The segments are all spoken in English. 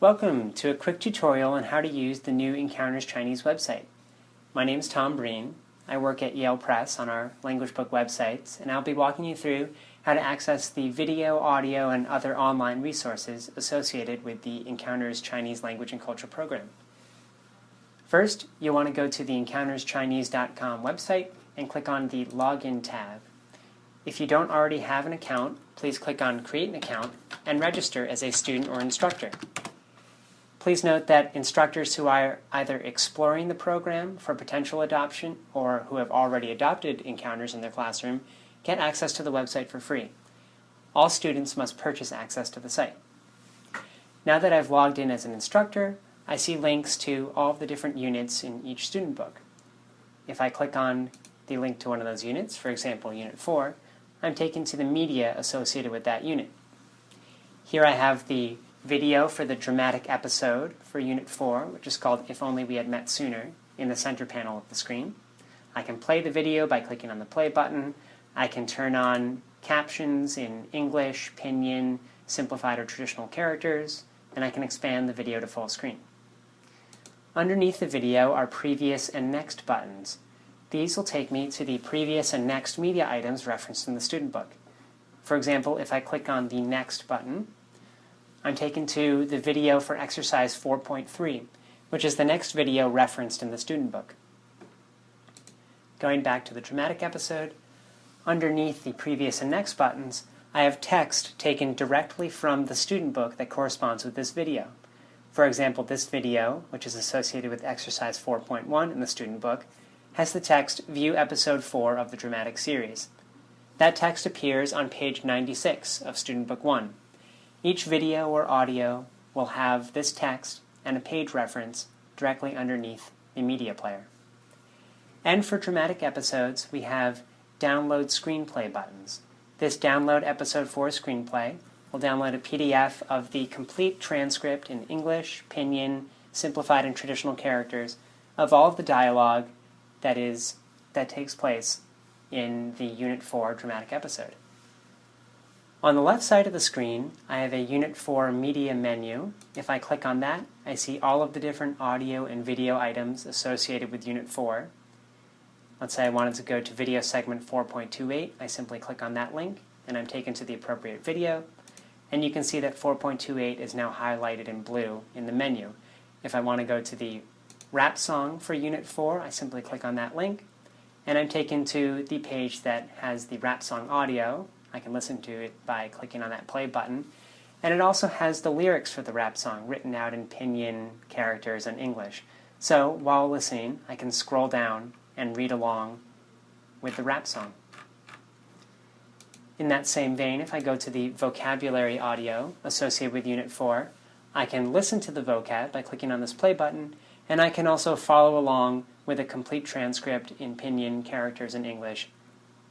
Welcome to a quick tutorial on how to use the new Encounters Chinese website. My name is Tom Breen. I work at Yale Press on our language book websites, and I'll be walking you through how to access the video, audio, and other online resources associated with the Encounters Chinese Language and Culture program. First, you'll want to go to the EncountersChinese.com website and click on the Login tab. If you don't already have an account, please click on Create an Account and register as a student or instructor. Please note that instructors who are either exploring the program for potential adoption or who have already adopted Encounters in their classroom get access to the website for free. All students must purchase access to the site. Now that I've logged in as an instructor, I see links to all of the different units in each student book. If I click on the link to one of those units, for example Unit 4, I'm taken to the media associated with that unit. Here I have the video for the dramatic episode for Unit 4, which is called If Only We Had Met Sooner, in the center panel of the screen. I can play the video by clicking on the play button. I can turn on captions in English, Pinyin, simplified or traditional characters, and I can expand the video to full screen. Underneath the video are Previous and Next buttons. These will take me to the previous and next media items referenced in the student book. For example, if I click on the Next button, I'm taken to the video for exercise 4.3, which is the next video referenced in the student book. Going back to the dramatic episode, underneath the previous and next buttons, I have text taken directly from the student book that corresponds with this video. For example, this video, which is associated with exercise 4.1 in the student book, has the text View Episode 4 of the dramatic series. That text appears on page 96 of Student Book 1. Each video or audio will have this text and a page reference directly underneath the media player. And for dramatic episodes, we have Download Screenplay buttons. This Download Episode 4 Screenplay will download a PDF of the complete transcript in English, Pinyin, simplified and traditional characters of all of the dialogue that takes place in the Unit 4 dramatic episode. On the left side of the screen, I have a Unit 4 media menu. If I click on that, I see all of the different audio and video items associated with Unit 4. Let's say I wanted to go to video segment 4.28. I simply click on that link, and I'm taken to the appropriate video. And you can see that 4.28 is now highlighted in blue in the menu. If I want to go to the rap song for Unit 4, I simply click on that link, and I'm taken to the page that has the rap song audio. I can listen to it by clicking on that play button. And it also has the lyrics for the rap song written out in Pinyin characters and English. So while listening, I can scroll down and read along with the rap song. In that same vein, if I go to the vocabulary audio associated with Unit 4, I can listen to the vocab by clicking on this play button, and I can also follow along with a complete transcript in Pinyin characters and English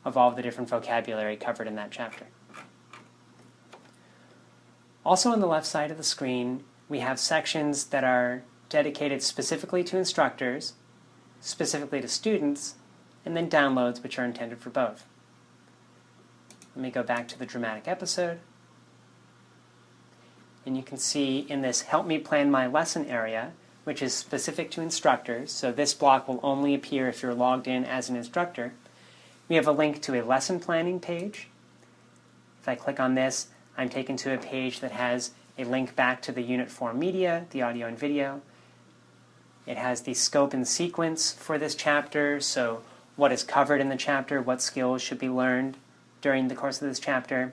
of all of the different vocabulary covered in that chapter. Also on the left side of the screen, we have sections that are dedicated specifically to instructors, specifically to students, and then downloads, which are intended for both. Let me go back to the dramatic episode. And you can see in this Help Me Plan My Lesson area, which is specific to instructors, so this block will only appear if you're logged in as an instructor, we have a link to a lesson planning page. If I click on this, I'm taken to a page that has a link back to the Unit 4 media, the audio and video. It has the scope and sequence for this chapter, so what is covered in the chapter, what skills should be learned during the course of this chapter,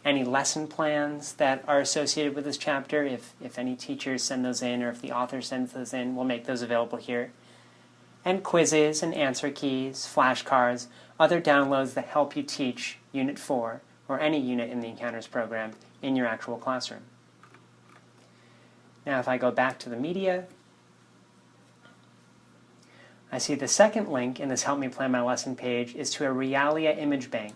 any lesson plans that are associated with this chapter, if any teachers send those in or if the author sends those in, we'll make those available here. And quizzes and answer keys, flashcards, other downloads that help you teach Unit 4 or any unit in the Encounters program in your actual classroom. Now if I go back to the media, I see the second link in this Help Me Plan My Lesson page is to a Realia image bank.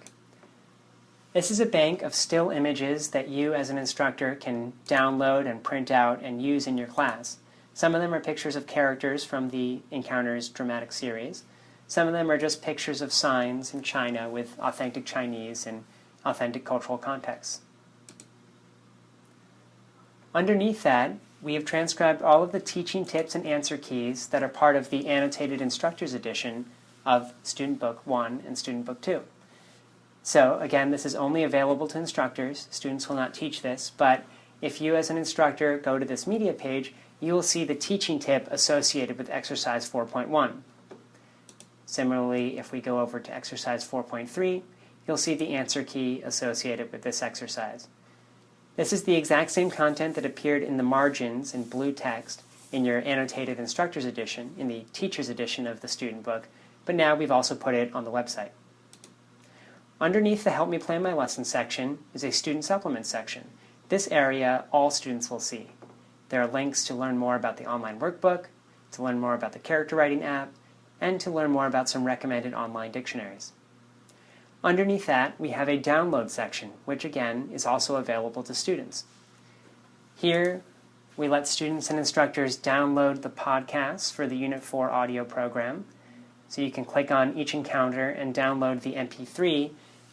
This is a bank of still images that you as an instructor can download and print out and use in your class. Some of them are pictures of characters from the Encounters dramatic series. Some of them are just pictures of signs in China with authentic Chinese and authentic cultural contexts. Underneath that we have transcribed all of the teaching tips and answer keys that are part of the Annotated Instructors Edition of Student Book 1 and Student Book 2. So again, this is only available to instructors. Students will not teach this, but if you as an instructor go to this media page, you will see the teaching tip associated with exercise 4.1. Similarly, if we go over to exercise 4.3, you'll see the answer key associated with this exercise. This is the exact same content that appeared in the margins in blue text in your Annotated Instructors Edition, in the Teacher's Edition of the student book, but now we've also put it on the website. Underneath the Help Me Plan My Lesson section is a Student Supplement section. This area all students will see. There are links to learn more about the online workbook, to learn more about the character writing app, and to learn more about some recommended online dictionaries. Underneath that, we have a download section, which again is also available to students. Here, we let students and instructors download the podcasts for the Unit 4 audio program. So you can click on each encounter and download the MP3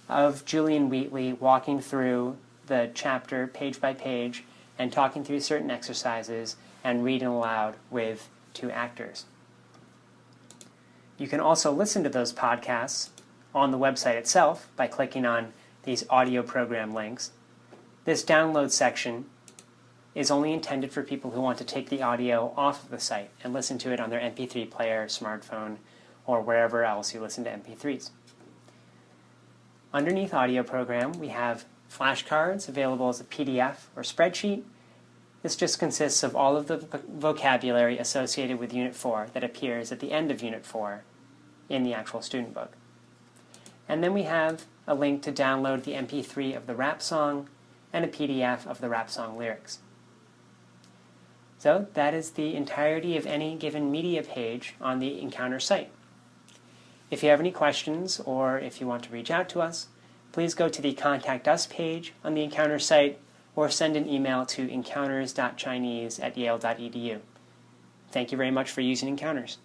of Julian Wheatley walking through the chapter page by page and talking through certain exercises and reading aloud with 2 actors. You can also listen to those podcasts on the website itself by clicking on these audio program links. This download section is only intended for people who want to take the audio off of the site and listen to it on their MP3 player, smartphone, or wherever else you listen to MP3s. Underneath audio program, we have flashcards available as a PDF or spreadsheet. This just consists of all of the vocabulary associated with Unit 4 that appears at the end of Unit 4 in the actual student book. And then we have a link to download the MP3 of the rap song and a PDF of the rap song lyrics. So that is the entirety of any given media page on the Encounter site. If you have any questions or if you want to reach out to us, please go to the Contact Us page on the Encounter site or send an email to encounters.chinese@yale.edu. Thank you very much for using Encounters.